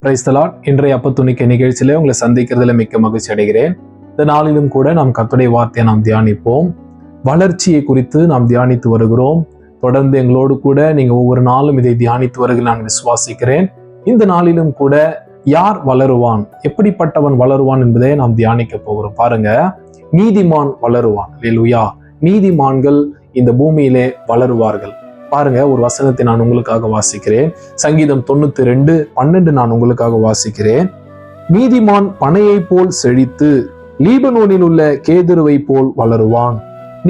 Praise the Lord. இன்றைய அப்பத்துணிக்க நிகழ்ச்சியிலே உங்களை சந்திக்கிறதுல மிக்க மகிழ்ச்சி அடைகிறேன். இந்த நாளிலும் கூட நாம் கர்த்தருடைய வார்த்தையை நாம் தியானிப்போம். வளர்ச்சியை குறித்து நாம் தியானித்து வருகிறோம். தொடர்ந்து எங்களோடு கூட நீங்க ஒவ்வொரு நாளும் இதை தியானித்து வருகிற நான் விசுவாசிக்கிறேன். இந்த நாளிலும் கூட யார் வளருவான், எப்படிப்பட்டவன் வளருவான் என்பதை நாம் தியானிக்க போகிறோம். பாருங்க, நீதிமான் வளருவான். அல்லேலூயா. நீதிமான்கள் இந்த பூமியிலே வளருவார்கள். பாருங்க, ஒரு வசனத்தை நான் உங்களுக்காக வாசிக்கிறேன். சங்கீதம் 92:12 நான் உங்களுக்காக வாசிக்கிறேன். நீதிமான் பனையை போல் செழித்து லீபனோனில் உள்ள கேதுருவை போல் வளருவான்.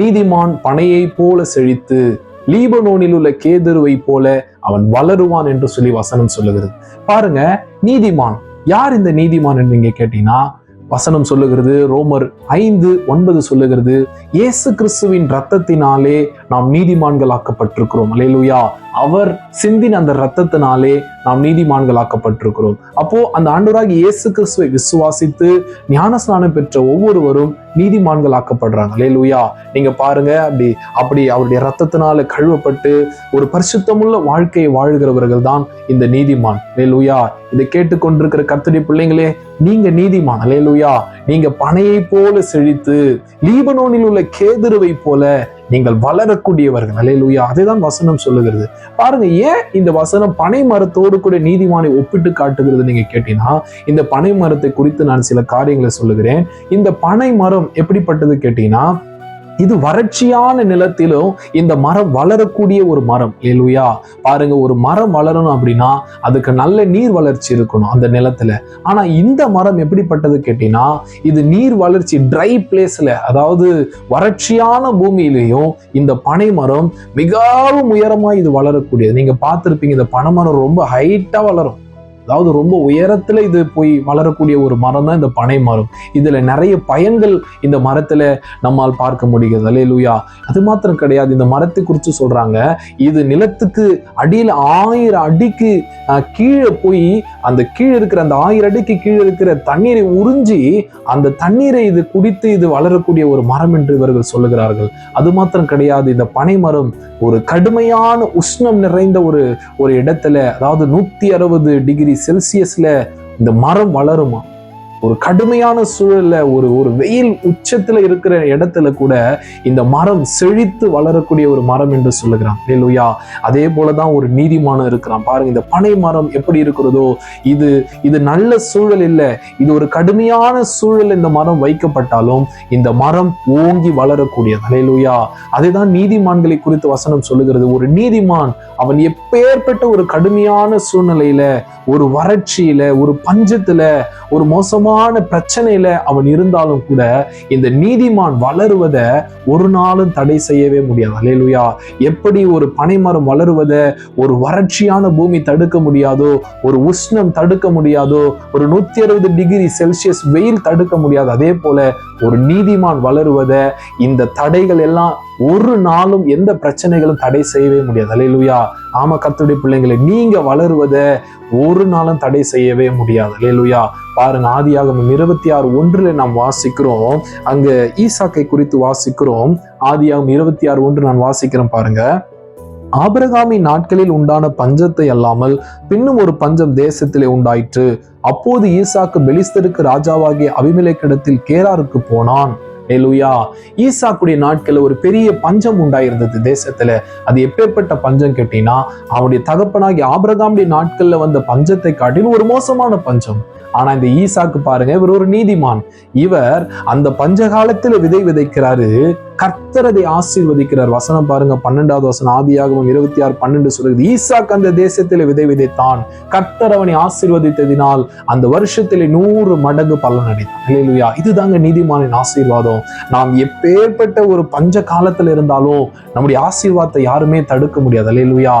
நீதிமான் பனையை போல செழித்து லீபனோனில் உள்ள கேதுருவை போல அவன் வளருவான் என்று சொல்லி வசனம் சொல்லுகிறது. பாருங்க, நீதிமான் யார்? இந்த நீதிமான் என்று நீங்க கேட்டீங்கன்னா வசனம் சொல்லுகிறது, ரோமர் 5:9 சொல்லுகிறது, இயேசு கிறிஸ்துவின் இரத்தத்தினாலே நாம் நீதிமான்கள் ஆக்கப்பட்டிருக்கிறோம். அல்லேலூயா. அவர் சிந்தின அந்த இரத்தத்தினாலே நாம் நீதிமான்கள் ஆக்கப்பட்டிருக்கிறோம். அப்போ அந்த ஆண்டவராகிய இயேசு கிறிஸ்துவை விசுவாசித்து ஞானஸ்நானம் பெற்ற ஒவ்வொருவரும் நீதிமான்கள் ஆக்கப்படுறாங்க. அல்லேலூயா. நீங்க பாருங்க, அப்படி அவருடைய இரத்தத்தினால கழுவப்பட்டு ஒரு பரிசுத்தமுள்ள வாழ்க்கையை வாழ்கிறவர்கள் தான் இந்த நீதிமான். அல்லேலூயா. இதை கேட்டுக்கொண்டிருக்கிற கர்த்தருடைய பிள்ளைங்களே, நீங்க நீதிமான். அல்லேலூயா. நீங்க பனையை போல செழித்து லீபனோனில் உள்ள கேதுருவை போல நீங்கள் வளரக்கூடியவர்கள். அல்லேலூயா. அதைதான் வசனம் சொல்லுகிறது. பாருங்க, ஏன் இந்த வசனம் பனை மரத்தோடு கூட நீதிமானை ஒப்பிட்டு காட்டுகிறது நீங்க கேட்டீங்கன்னா, இந்த பனை மரத்தை குறித்து நான் சில காரியங்களை சொல்லுகிறேன். இந்த பனை மரம் எப்படிப்பட்டது கேட்டீங்கன்னா, இது வறட்சியான நிலத்திலும் இந்த மரம் வளரக்கூடிய ஒரு மரம். அல்லேலூயா. பாருங்க, ஒரு மரம் வளரணும் அப்படின்னா அதுக்கு நல்ல நீர் வளர்ச்சி இருக்கணும் அந்த நிலத்துல. ஆனா இந்த மரம் எப்படிப்பட்டது கேட்டீங்கன்னா, இது நீர் வளர்ச்சி ட்ரை பிளேஸ்ல, அதாவது வறட்சியான பூமியிலையும் இந்த பனை மரம் மிகவும் உயரமா இது வளரக்கூடியது. நீங்க பார்த்திருப்பீங்க, இந்த பனை மரம் ரொம்ப ஹைட்டா வளரும். அதாவது ரொம்ப உயரத்துல இது போய் வளரக்கூடிய ஒரு மரம் தான் இந்த பனை மரம். இதுல நிறைய பயன்கள் இந்த மரத்துல நம்மால் பார்க்க முடிகிறது. அல்லேலூயா. அது மாத்திரம் கிடையாது, இந்த மரத்தை குறித்து சொல்றாங்க, இது நிலத்துக்கு அடியில் 1000 அடிக்கு கீழே போய் அந்த கீழே இருக்கிற அந்த 1000 அடிக்கு கீழே இருக்கிற தண்ணீரை உறிஞ்சி அந்த தண்ணீரை இது குடித்து இது வளரக்கூடிய ஒரு மரம் என்று இவர்கள் சொல்லுகிறார்கள். அது மாத்திரம் கிடையாது, இந்த பனை மரம் ஒரு கடுமையான உஷ்ணம் நிறைந்த ஒரு இடத்துல, அதாவது 160 டிகிரி செல்சியஸ்ல இந்த மரம் வளருமா. ஒரு கடுமையான சூழல்ல, ஒரு வெயில் உச்சத்துல இருக்கிற இடத்துல கூட இந்த மரம் செழித்து வளரக்கூடிய ஒரு மரம் என்று சொல்லுகிறான். அல்லேலூயா. அதே போலதான் ஒரு நீதிமானம் இருக்கிறான். பாருங்க, இந்த பனை மரம் எப்படி இருக்கிறதோ, இது நல்ல சூழல் இல்லை, இது ஒரு கடுமையான சூழல் இந்த மரம் வைக்கப்பட்டாலும் இந்த மரம் ஓங்கி வளரக்கூடியது. அல்லேலூயா. அதேதான் நீதிமான்களை குறித்து வசனம் சொல்லுகிறது. ஒரு நீதிமான் அவன் எப்பேற்பட்ட ஒரு கடுமையான சூழ்நிலையில, ஒரு வறட்சியில, ஒரு பஞ்சத்துல, ஒரு மோசமான பிரச்சனையில அவன் இருந்தாலும் கூட இந்த நீதிமான் வளருவதை ஒரு நாளும் தடை செய்யவே முடியாது. அல்லேலூயா. எப்படி ஒரு பனைமரம் வளருவதை ஒரு வறட்சியான பூமி தடுக்க முடியாதோ, ஒரு உஷ்ணம் தடுக்க முடியாதோ, ஒரு 160 டிகிரி செல்சியஸ் வெயில் தடுக்க முடியாது, அதே போல ஒரு நீதிமான் வளருவதை இந்த தடைகள் எல்லாம் ஒரு நாளும் எந்த பிரச்சனைகளும் தடை செய்யவே முடியாது. அல்லேலூயா. ஆமா கர்த்தருடைய பிள்ளைங்களை, நீங்க வளருவதை ஒரு நாளும் தடை செய்யவே முடியாது. அல்லேலூயா. பாருங்க, ஆதியாகமம் 26:1 நாம் வாசிக்கிறோம். அங்க ஈசாக்கை குறித்து வாசிக்கிறோம். ஆதியாகமம் 26:1 நான் வாசிக்கிறேன். பாருங்க, ஆபிரகாமின் நாட்களில் உண்டான பஞ்சத்தை அல்லாமல் பின்னும் ஒரு பஞ்சம் தேசத்திலே உண்டாயிற்று. அப்போது ஈசாக்கு பெலிஸ்தருக்கு ராஜாவாகிய அபிமெலேக்கிடத்தில் கேராருக்கு போனான். அல்லேலூயா. ஈசாக்குடைய நாட்கள்ல ஒரு பெரிய பஞ்சம் உண்டாயிருந்தது தேசத்துல. அது எப்பேற்பட்ட பஞ்சம் கேட்டீங்கன்னா, அவனுடைய தகப்பனாகி ஆபிரகாமுடைய நாட்கள்ல வந்த பஞ்சத்தை காட்டிலும் ஒரு மோசமான பஞ்சம். ஆனா இந்த ஈசாக்கு பாருங்க, இவர் ஒரு நீதிமான். இவர் அந்த பஞ்ச காலத்துல விதை விதைக்கிறாரு, கர்த்தர் அதை ஆசீர்வதிக்கிறார். வசனம் பாருங்க, 12வது வசனம், ஆதியாகமம் 26:12 சொல்லுது, ஈசாக்கு அந்த தேசத்திலே விதை விதைத்தான், கர்த்தர் அவனை ஆசீர்வதித்ததினால் அந்த வருஷத்திலே 100 மடங்கு பலன் அடைந்தான். அல்லேலூயா. இதுதாங்க நீதிமானின் ஆசீர்வாதம். நாம் எப்பேற்பட்ட ஒரு பஞ்ச காலத்துல இருந்தாலும் நம்முடைய ஆசீர்வாதத்தை யாருமே தடுக்க முடியாது. அல்லேலூயா.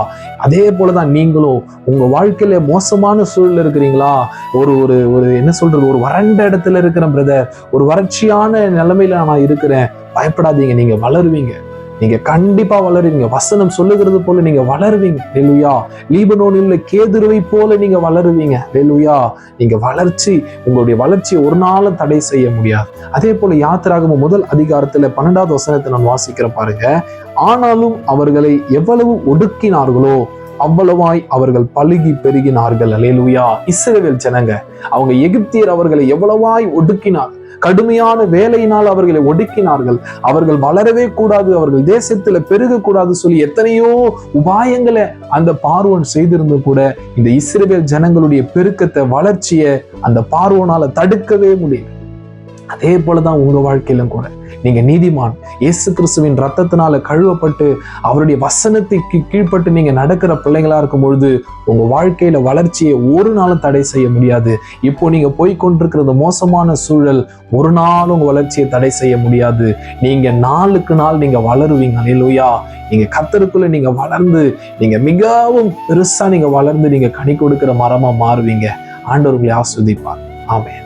அதே போலதான் நீங்களும் உங்க வாழ்க்கையில மோசமான சூழல் இருக்கிறீங்களா, ஒரு என்ன சொல்றது, ஒரு வறண்ட இடத்துல இருக்கிறேன் பிரதர், ஒரு வறட்சியான நிலைமையில நான் இருக்கிறேன், பயப்படாதீங்க, நீங்க வளருவீங்க. நீங்க கண்டிப்பா வளருவீங்க. வசனம் சொல்லுகிறது போல நீங்க வளருவீங்க. அல்லேலூயா. லீபனோனில் கேதுருவை போல நீங்க வளருவீங்க. அல்லேலூயா. நீங்க உங்களுடைய வளர்ச்சியை ஒரு நாளும் தடை செய்ய முடியாது. அதே போல யாத்திராகமம் 1 அதிகாரத்துல 12வது வசனத்தை நான் வாசிக்கிறேன். பாருங்க, ஆனாலும் அவர்களை எவ்வளவு ஒடுக்கினார்களோ அவ்வளவாய் அவர்கள் பலுகி பெருகினார்கள். அல்லேலூயா. இஸ்ரவேல் ஜனங்க, அவங்க எகிப்தியர் அவர்களை எவ்வளவாய் ஒடுக்கினார், கடுமையான வேலையினால் அவர்களை ஒடுக்கினார்கள். அவர்கள் வளரவே கூடாது, அவர்கள் தேசத்துல பெருகக்கூடாது சொல்லி எத்தனையோ உபாயங்களை அந்த பார்வோன் செய்திருந்து கூட இந்த இஸ்ரவேல் ஜனங்களுடைய பெருக்கத்தை, வளர்ச்சியை அந்த பார்வோனால தடுக்கவே முடியும். அதே போலதான் உங்க வாழ்க்கையிலும் கூட நீங்க நீதிமான், இயேசு கிறிஸ்துவின் ரத்தத்தினால கழுவப்பட்டு அவருடைய வசனத்துக்கு கீழ்ப்பட்டு நீங்க நடக்கிற பிள்ளைங்களா இருக்கும் பொழுது உங்க வாழ்க்கையில வளர்ச்சியை ஒரு நாளும் தடை செய்ய முடியாது. இப்போ நீங்க போய்கொண்டிருக்கிற மோசமான சூழல் ஒரு நாள் உங்க வளர்ச்சியை தடை செய்ய முடியாது. நீங்க நாளுக்கு நாள் நீங்க வளருவீங்க. அல்லேலூயா. நீங்க கர்த்தருக்குள்ள நீங்க வளர்ந்து நீங்க மிகவும் பெருசா நீங்க வளர்ந்து நீங்க கனி கொடுக்கிற மரமா மாறுவீங்க. ஆண்டவர் உங்களை ஆசீர்வதிப்பார். ஆமென்.